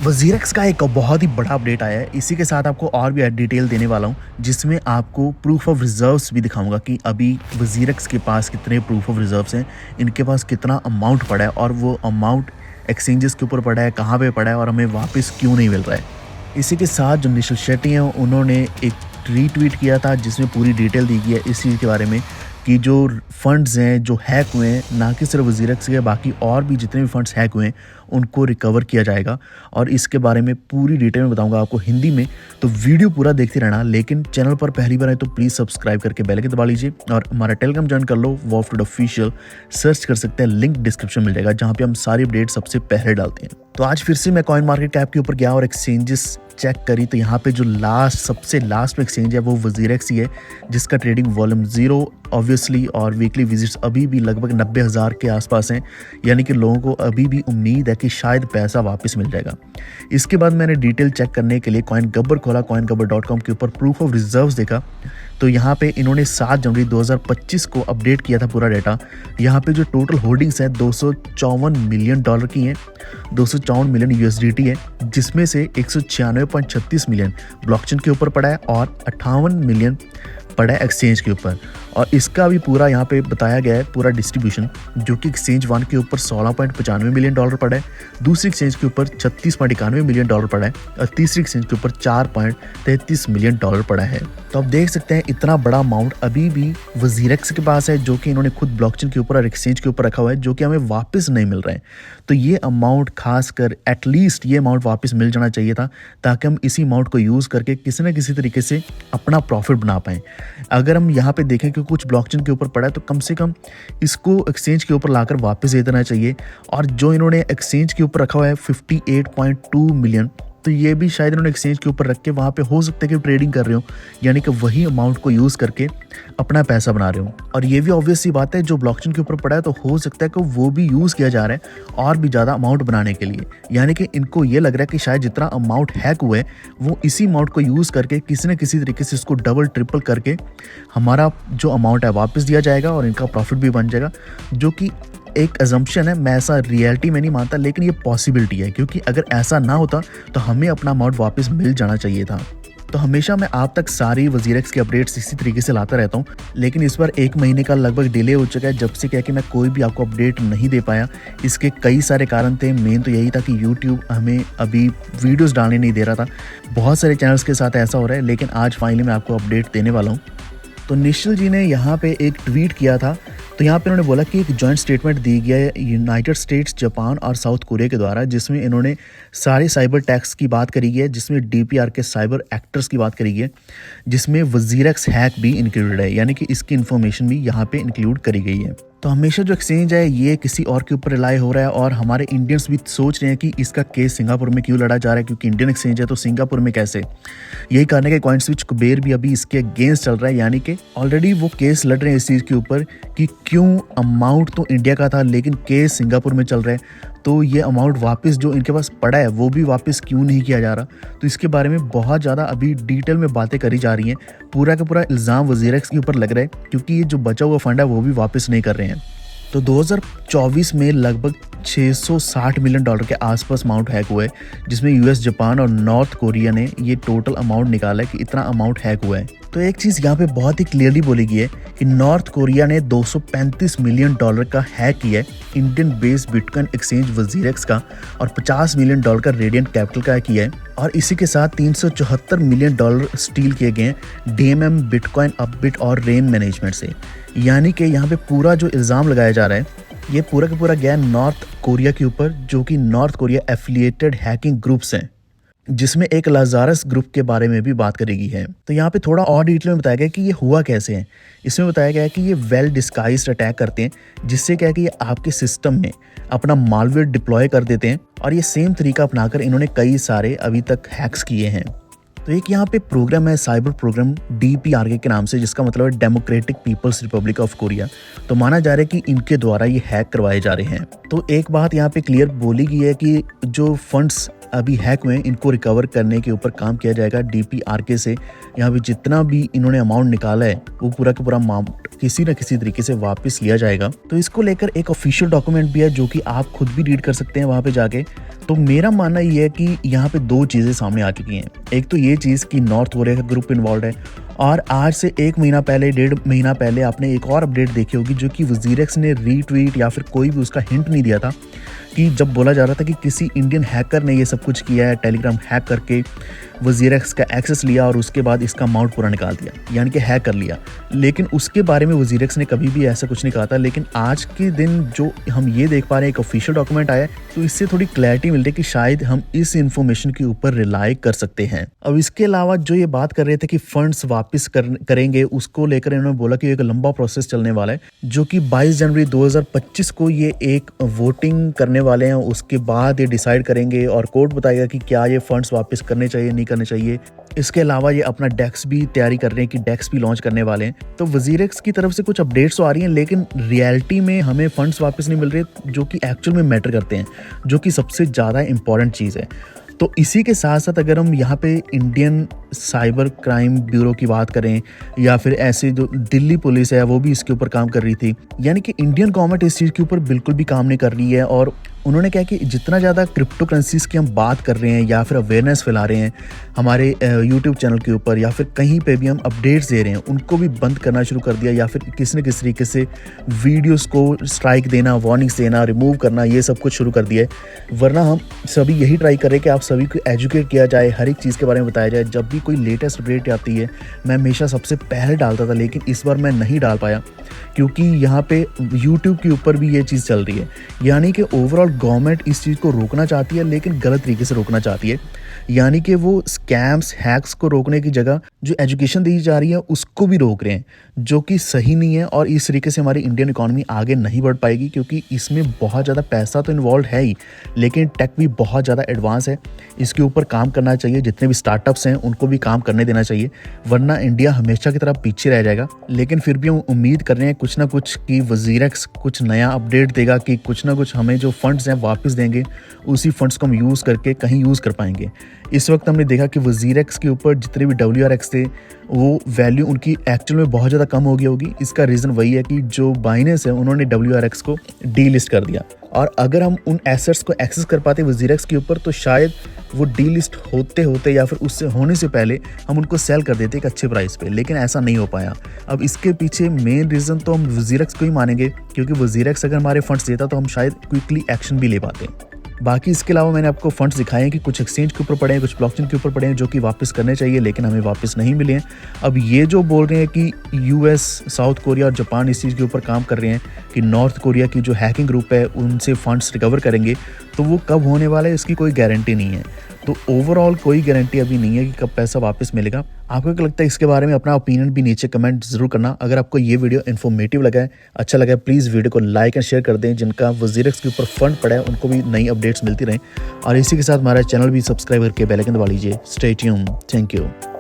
वज़ीरक्स का एक बहुत ही बड़ा अपडेट आया है। इसी के साथ आपको और भी डिटेल देने वाला हूँ, जिसमें आपको प्रूफ ऑफ रिजर्व्स भी दिखाऊँगा कि अभी वज़ीरक्स के पास कितने प्रूफ ऑफ रिजर्व्स हैं, इनके पास कितना अमाउंट पड़ा है और वो अमाउंट एक्सचेंजेस के ऊपर पड़ा है, कहाँ पे पड़ा है और हमें वापस क्यों नहीं मिल रहा है। इसी के साथ जो निशल शेट्टी हैं, उन्होंने एक रीट्वीट किया था जिसमें पूरी डिटेल दी गई है इस चीज़ के बारे में कि जो फंड्स हैं जो हैक हुए हैं, ना कि सिर्फ वज़ीरक्स के, बाकी और भी जितने भी फंड्स हैक हुए हैं उनको रिकवर किया जाएगा। और इसके बारे में पूरी डिटेल में बताऊंगा आपको हिंदी में, तो वीडियो पूरा देखते रहना। लेकिन चैनल पर पहली बार आए तो प्लीज़ सब्सक्राइब करके बेल आइकन दबा लीजिए और हमारा टेलीग्राम ज्वाइन कर लो, वॉफटूड ऑफिशियल सर्च कर सकते हैं, लिंक डिस्क्रिप्शन मिल जाएगा, जहाँ पे हम सारी अपडेट सबसे पहले डालते हैं। तो आज फिर से मैं कॉइन मार्केट कैप के ऊपर गया और एक्सचेंजेस चेक करी, तो यहाँ पे जो सबसे लास्ट में एक्सचेंज है वो वज़ीरक्स ही है, जिसका ट्रेडिंग वॉल्यूम 0 ऑब्वियसली और वीकली विजिट्स अभी भी लगभग 90,000 के आसपास हैं। यानी कि लोगों को अभी भी उम्मीद है कि शायद पैसा वापस मिल जाएगा। इसके बाद मैंने डिटेल चेक करने के लिए कॉइन गब्बर खोला, coingabbar.com के ऊपर प्रूफ ऑफ रिजर्व्स देखा, तो यहाँ पे इन्होंने 7 जनवरी 2025 को अपडेट किया था पूरा डाटा। यहाँ पे जो टोटल होल्डिंग्स है $254 मिलियन की हैं, 254 मिलियन USDT है, जिसमें से 196.36 मिलियन ब्लॉकचेन के ऊपर पड़ा है और 58 मिलियन पड़ा है एक्सचेंज के ऊपर। और इसका भी पूरा यहाँ पे बताया गया है पूरा डिस्ट्रीब्यूशन, जो कि एक्सचेंज 1 के ऊपर $16.95 मिलियन पड़ा है, दूसरी एक्सचेंज के ऊपर $36.91 मिलियन पड़ा है और तीसरी एक्सचेंज के ऊपर $4.33 मिलियन पड़ा है। तो आप देख सकते हैं इतना बड़ा अमाउंट अभी भी वज़ीरक्स के पास है, जो कि इन्होंने खुद ब्लॉकचेन के ऊपर और एक्सचेंज के ऊपर रखा हुआ है, जो कि हमें वापस नहीं मिल रहा है। तो ये अमाउंट खासकर एटलीस्ट ये अमाउंट वापस मिल जाना चाहिए था, ताकि हम इसी अमाउंट को यूज़ करके किसी न किसी तरीके से अपना प्रॉफिट बना पाएँ। अगर हम यहाँ पे देखें कि कुछ ब्लॉकचेन के ऊपर पड़ा है, तो कम से कम इसको एक्सचेंज के ऊपर लाकर वापस दे देना चाहिए। और जो इन्होंने एक्सचेंज के ऊपर रखा हुआ है 58.2 मिलियन, तो ये भी शायद इन्होंने एक्सचेंज के ऊपर रख के वहाँ पे हो सकता है कि ट्रेडिंग कर रहे हो, यानी कि वही अमाउंट को यूज़ करके अपना पैसा बना रहे हो। और ये भी ऑब्वियस सी बात है, जो ब्लॉकचेन के ऊपर पड़ा है तो हो सकता है कि वो भी यूज़ किया जा रहा है और भी ज़्यादा अमाउंट बनाने के लिए। यानी कि इनको ये लग रहा है कि शायद जितना अमाउंट हैक हुआ है वो इसी अमाउंट को यूज़ करके किसी न किसी तरीके से इसको डबल ट्रिपल करके हमारा जो अमाउंट है वापस दिया जाएगा और इनका प्रॉफिट भी बन जाएगा, जो कि एक अजम्पशन है। मैं ऐसा रियलिटी में नहीं मानता, लेकिन ये पॉसिबिलिटी है, क्योंकि अगर ऐसा ना होता तो हमें अपना अमाउंट वापस मिल जाना चाहिए था। तो हमेशा मैं आप तक सारी वज़ीरक्स के अपडेट्स इसी तरीके से लाता रहता हूँ, लेकिन इस बार 1 महीने का लगभग डिले हो चुका है, जब से क्या कि मैं कोई भी आपको अपडेट नहीं दे पाया। इसके कई सारे कारण थे, मेन तो यही था कि यूट्यूब हमें अभी वीडियोज़ डालने नहीं दे रहा था। बहुत सारे चैनल्स के साथ ऐसा हो रहा है, लेकिन आज फाइनली मैं आपको अपडेट देने वाला हूँ। तो निश्चल जी ने यहाँ पे एक ट्वीट किया था, तो यहाँ पे उन्होंने बोला कि एक जॉइंट स्टेटमेंट दी गया है यूनाइटेड स्टेट्स, जापान और साउथ कोरिया के द्वारा, जिसमें इन्होंने सारे साइबर टैक्स की बात करी है, जिसमें DPR के साइबर एक्टर्स की बात करी है, जिसमें वज़ीरक्स हैक भी इंक्लूडेड है, यानी कि इसकी इन्फॉर्मेशन भी यहाँ पे इंक्लूड करी गई है। तो हमेशा जो एक्सचेंज है ये किसी और के ऊपर रिलाई हो रहा है, और हमारे इंडियंस भी सोच रहे हैं कि इसका केस सिंगापुर में क्यों लड़ा जा रहा है, क्योंकि इंडियन एक्सचेंज है तो सिंगापुर में कैसे। यही कारण है कि कॉइन स्विच कुबेर भी अभी इसके अगेंस्ट चल रहा है, यानी कि ऑलरेडी वो केस लड़ रहे हैं इस चीज़ के ऊपर कि क्यों अमाउंट तो इंडिया का था लेकिन केस सिंगापुर में चल रहा है, तो ये अमाउंट वापस जो इनके पास पड़ा है वो भी वापस क्यों नहीं किया जा रहा। तो इसके बारे में बहुत ज़्यादा अभी डिटेल में बातें करी जा रही हैं। पूरा का पूरा इल्ज़ाम वज़ीरक्स के ऊपर लग रहा है, क्योंकि ये जो बचा हुआ फंड है वो भी वापस नहीं कर रहे हैं। तो 2024 में लगभग $660 मिलियन के आसपास अमाउंट हैक हुआ है, जिसमें US, जापान और नॉर्थ कोरिया ने ये टोटल अमाउंट निकाला है कि इतना अमाउंट हैक हुआ है। तो एक चीज़ यहाँ पे बहुत ही क्लियरली बोली गई है कि नॉर्थ कोरिया ने $235 मिलियन का हैक किया है इंडियन बेस्ड बिटकॉइन एक्सचेंज वज़ीरक्स का, और $50 मिलियन का रेडियंट कैपिटल का किया है, और इसी के साथ $374 मिलियन स्टील किए गए हैं DMM, बिटकॉइन, अपबिट और रेन मैनेजमेंट से। यानी कि यहाँ पे पूरा जो इल्ज़ाम लगाया जा रहा है ये पूरा का पूरा गया नॉर्थ कोरिया के ऊपर, जो कि north Korea affiliated hacking groups हैं, जिसमें एक लाजारस ग्रुप के बारे में भी बात करी गई है। तो यहाँ पे थोड़ा और डिटेल में बताया गया कि ये हुआ कैसे है। इसमें बताया गया है कि ये वेल डिस्गाइज्ड अटैक करते हैं, जिससे क्या है कि ये आपके सिस्टम में अपना मालवेयर डिप्लॉय कर देते हैं, और ये सेम तरीका अपनाकर इन्होंने कई सारे अभी तक हैक्स किए हैं। तो एक यहाँ पे प्रोग्राम है, साइबर प्रोग्राम DPRK के नाम से, जिसका मतलब है Democratic People's Republic of Korea. तो माना जा रहा है कि इनके द्वारा ये हैक करवाए जा रहे हैं। तो एक बात यहाँ पे क्लियर बोली गई है कि जो फंड्स अभी हैक हुए हैं इनको रिकवर करने के ऊपर काम किया जाएगा DPRK से। यहाँ पे जितना भी इन्होंने अमाउंट निकाला है वो पूरा का पूरा अमाउंट किसी न किसी तरीके से वापस लिया जाएगा। तो इसको लेकर एक ऑफिशियल डॉक्यूमेंट भी है जो कि आप खुद भी रीड कर सकते हैं वहाँ पे जाके। तो मेरा मानना ये है कि यहाँ पे दो चीज़ें सामने आ चुकी हैं। एक तो ये चीज़ कि नॉर्थ कोरिया का ग्रुप इन्वॉल्व है, और आज से 1 महीना पहले 1.5 महीना पहले आपने एक और अपडेट देखी होगी जो कि वजीरेक्स ने रीट्वीट या फिर कोई भी उसका हिंट नहीं दिया था, कि जब बोला जा रहा था कि किसी इंडियन हैकर ने ये सब कुछ किया है, टेलीग्राम हैक करके वजीरेक्स का एक्सेस लिया और उसके बाद इसका अमाउंट पूरा निकाल दिया, यानी कि हैक कर लिया। लेकिन उसके बारे में वजीरेक्स ने कभी भी ऐसा कुछ नहीं कहा था। लेकिन आज के दिन जो हम ये देख पा रहे हैं, एक ऑफिशियल डॉक्यूमेंट आया है, तो इससे थोड़ी क्लैरिटी मिल रही है कि शायद हम इस इंफॉर्मेशन के ऊपर रिलाई कर सकते हैं। अब इसके अलावा जो ये बात कर रहे थे कि फंड्स वापस करेंगे, उसको लेकर इन्होंने बोला कि एक लंबा प्रोसेस चलने वाला है, जो कि 22 जनवरी 2025 को ये एक वोटिंग करने वाले हैं। उसके बाद ये डिसाइड करेंगे और कोर्ट बताएगा कि क्या ये फंड्स वापस करने चाहिए, नहीं करने चाहिए। इसके अलावा ये अपना डेक्स भी तैयारी कर रहे हैं कि डेक्स भी लॉन्च करने वाले हैं। तो वजीरेक्स की तरफ से कुछ अपडेट्स तो आ रही हैं, लेकिन रियलिटी में हमें फंड्स वापस नहीं मिल रहे जो कि एक्चुअल में मैटर करते हैं, जो कि सबसे ज़्यादा इंपॉर्टेंट चीज़ है। तो इसी के साथ साथ अगर हम यहाँ पे इंडियन साइबर क्राइम ब्यूरो की बात करें, या फिर ऐसे जो दिल्ली पुलिस है वो भी इसके ऊपर काम कर रही थी, यानी कि इंडियन गवर्नमेंट इस चीज़ के ऊपर बिल्कुल भी काम नहीं कर रही है। और उन्होंने कहा कि जितना ज़्यादा क्रिप्टो करेंसीज की हम बात कर रहे हैं या फिर अवेयरनेस फैला रहे हैं हमारे यूट्यूब चैनल के ऊपर, या फिर कहीं पे भी हम अपडेट्स दे रहे हैं, उनको भी बंद करना शुरू कर दिया, या फिर किसी न किसी तरीके से वीडियोस को स्ट्राइक देना, वार्निंग्स देना, रिमूव करना, ये सब कुछ शुरू कर दिया है। वरना हम सभी यही ट्राई कर रहे हैं कि आप सभी को एजुकेट किया जाए, हर एक चीज़ के बारे में बताया जाए। जब भी कोई लेटेस्ट अपडेट आती है मैं हमेशा सबसे पहले डालता था, लेकिन इस बार मैं नहीं डाल पाया क्योंकि यहाँ पे यूट्यूब के ऊपर भी ये चीज़ चल रही है। यानी कि ओवरऑल गवर्नमेंट इस चीज़ को रोकना चाहती है, लेकिन गलत तरीके से रोकना चाहती है। यानी कि वो स्कैम्स, हैक्स को रोकने की जगह जो एजुकेशन दी जा रही है उसको भी रोक रहे हैं, जो कि सही नहीं है। और इस तरीके से हमारी इंडियन इकोनॉमी आगे नहीं बढ़ पाएगी, क्योंकि इसमें बहुत ज़्यादा पैसा तो इन्वॉल्व है ही, लेकिन टेक भी बहुत ज़्यादा एडवांस है। इसके ऊपर काम करना चाहिए, जितने भी स्टार्टअप्स हैं उनको भी काम करने देना चाहिए, वरना इंडिया हमेशा की तरह पीछे रह जाएगा। लेकिन फिर भी हम उम्मीद कर रहे हैं कुछ ना कुछ कि वजीरेक्स कुछ नया अपडेट देगा, कि कुछ ना कुछ हमें जो फंड्स हैं वापस देंगे, उसी फंड्स को हम यूज़ करके कहीं यूज़ कर पाएंगे। इस वक्त हमने देखा कि वजीरेक्स के ऊपर जितने भी WRX थे वो वैल्यू उनकी एक्चुअल में बहुत ज़्यादा कम हो गई होगी। इसका रीज़न वही है कि जो बाइनेंस है उन्होंने WRX को डीलिस्ट कर दिया, और अगर हम उन एसेट्स को एक्सेस कर पाते वजीरेक्स के ऊपर तो शायद वो डीलिस्ट होते होते या फिर उससे होने से पहले हम उनको सेल कर देते एक अच्छे प्राइस पे, लेकिन ऐसा नहीं हो पाया। अब इसके पीछे मेन रीज़न तो हम वजीरेक्स को ही मानेंगे, क्योंकि वजीरेक्स अगर हमारे फंड्स देता तो हम शायद क्विकली एक्शन भी ले पाते। बाकी इसके अलावा मैंने आपको फंड्स दिखाए हैं कि कुछ एक्सचेंज के ऊपर पड़े हैं, कुछ ब्लॉकचेन के ऊपर पड़े हैं, जो कि वापस करने चाहिए लेकिन हमें वापस नहीं मिले हैं। अब ये जो बोल रहे हैं कि US, साउथ कोरिया और जापान इस चीज़ के ऊपर काम कर रहे हैं कि नॉर्थ कोरिया की जो हैकिंग ग्रुप है उनसे फंड्स रिकवर करेंगे, तो वो कब होने वाला है इसकी कोई गारंटी नहीं है। तो ओवरऑल कोई गारंटी अभी नहीं है कि कब पैसा वापस मिलेगा। आपको क्या लगता है इसके बारे में? अपना ओपिनियन भी नीचे कमेंट जरूर करना। अगर आपको ये वीडियो इन्फॉर्मेटिव लगा है, अच्छा लगा है, प्लीज़ वीडियो को लाइक एंड शेयर कर दें। जिनका वजीरेक्स के ऊपर फंड पड़ा है उनको भी नई अपडेट्स मिलती रहें, और इसी के साथ हमारा चैनल भी सब्सक्राइब करके बेल आइकन दबा लीजिए। Stay tuned. Thank you.